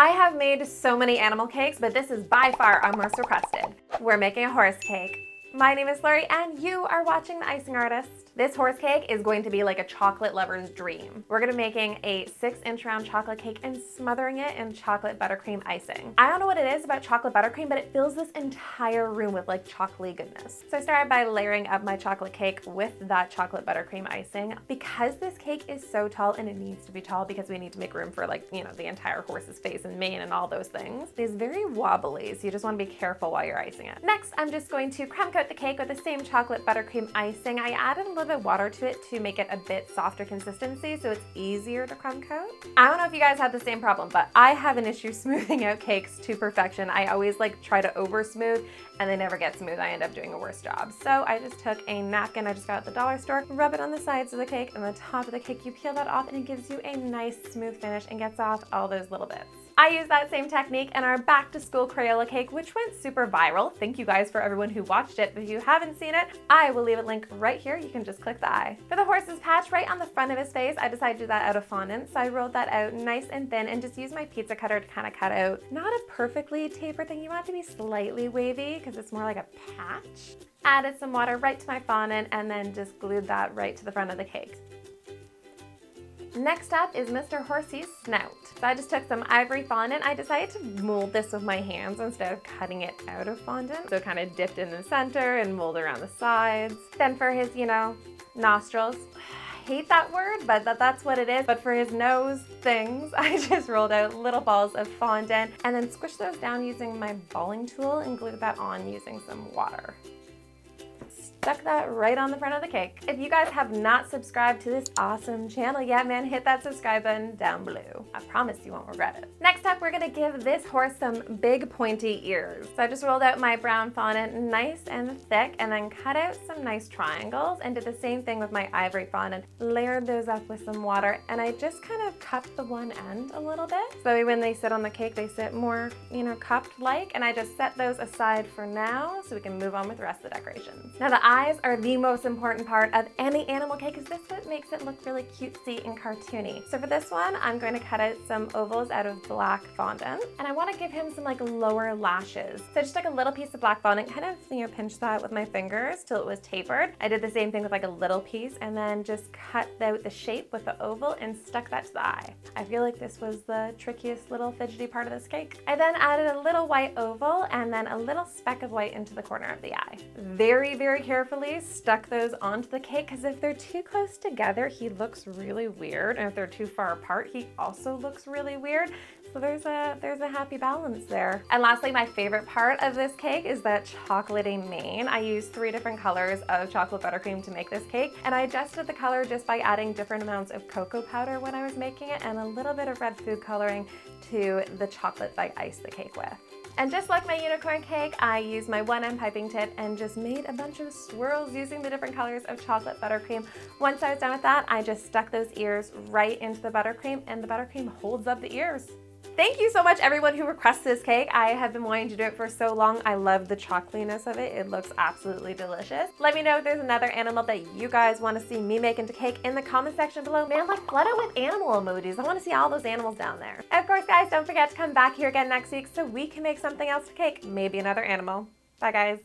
I have made so many animal cakes, but this is by far our most requested. We're making a horse cake. My name is Lori and you are watching The Icing Artist. This horse cake is going to be like a chocolate lover's dream. We're gonna be making a 6-inch round chocolate cake and smothering it in chocolate buttercream icing. I don't know what it is about chocolate buttercream, but it fills this entire room with like chocolatey goodness. So I started by layering up my chocolate cake with that chocolate buttercream icing. Because this cake is so tall, and it needs to be tall because we need to make room for like, you know, the entire horse's face and mane and all those things. It is very wobbly, so you just wanna be careful while you're icing it. Next, I'm just going to crumb coat the cake with the same chocolate buttercream icing. I added a little bit of water to it to make it a bit softer consistency so it's easier to crumb coat. I don't know if you guys have the same problem, but I have an issue smoothing out cakes to perfection. I always like try to over smooth and they never get smooth. I end up doing a worse job. So I just took a napkin I just got at the dollar store, rub it on the sides of the cake and the top of the cake. You peel that off and it gives you a nice smooth finish and gets off all those little bits. I used that same technique in our back to school Crayola cake, which went super viral. Thank you guys for everyone who watched it. If you haven't seen it, I will leave a link right here. You can just click the eye. For the horse's patch right on the front of his face, I decided to do that out of fondant. So I rolled that out nice and thin and just used my pizza cutter to kind of cut out, not a perfectly tapered thing. You want it to be slightly wavy because it's more like a patch. Added some water right to my fondant and then just glued that right to the front of the cake. Next up is Mr. Horsey's snout. So I just took some ivory fondant. I decided to mold this with my hands instead of cutting it out of fondant. So it kind of dipped in the center and molded around the sides. Then for his, you know, nostrils, I hate that word, but that's what it is. But for his nose things, I just rolled out little balls of fondant and then squished those down using my balling tool and glued that on using some water. Stuck that right on the front of the cake. If you guys have not subscribed to this awesome channel yet, man, hit that subscribe button down below. I promise you won't regret it. Next up, we're gonna give this horse some big pointy ears. So I just rolled out my brown fondant nice and thick and then cut out some nice triangles and did the same thing with my ivory fondant. Layered those up with some water and I just kind of cupped the one end a little bit. So when they sit on the cake, they sit more, you know, cupped like, and I just set those aside for now so we can move on with the rest of the decorations. Now the eyes are the most important part of any animal cake because this is what makes it look really cutesy and cartoony. So for this one, I'm going to cut out some ovals out of black fondant and I want to give him some like lower lashes. So I just took a little piece of black fondant, kind of, you know, pinched that with my fingers till it was tapered. I did the same thing with like a little piece and then just cut out the shape with the oval and stuck that to the eye. I feel like this was the trickiest little fidgety part of this cake. I then added a little white oval and then a little speck of white into the corner of the eye. Very, very carefully stuck those onto the cake because if they're too close together, he looks really weird. And if they're too far apart, he also looks really weird. So there's a happy balance there. And lastly, my favorite part of this cake is that chocolatey mane. I used 3 different colors of chocolate buttercream to make this cake. And I adjusted the color just by adding different amounts of cocoa powder when I was making it and a little bit of red food coloring to the chocolate that I iced the cake with. And just like my unicorn cake, I used my 1M piping tip and just made a bunch of swirls using the different colors of chocolate buttercream. Once I was done with that, I just stuck those ears right into the buttercream and the buttercream holds up the ears. Thank you so much everyone who requests this cake. I have been wanting to do it for so long. I love the chocolatiness of it. It looks absolutely delicious. Let me know if there's another animal that you guys want to see me make into cake in the comment section below. Man, like flood it with animal emojis. I want to see all those animals down there. Of course, guys, don't forget to come back here again next week so we can make something else to cake. Maybe another animal. Bye, guys.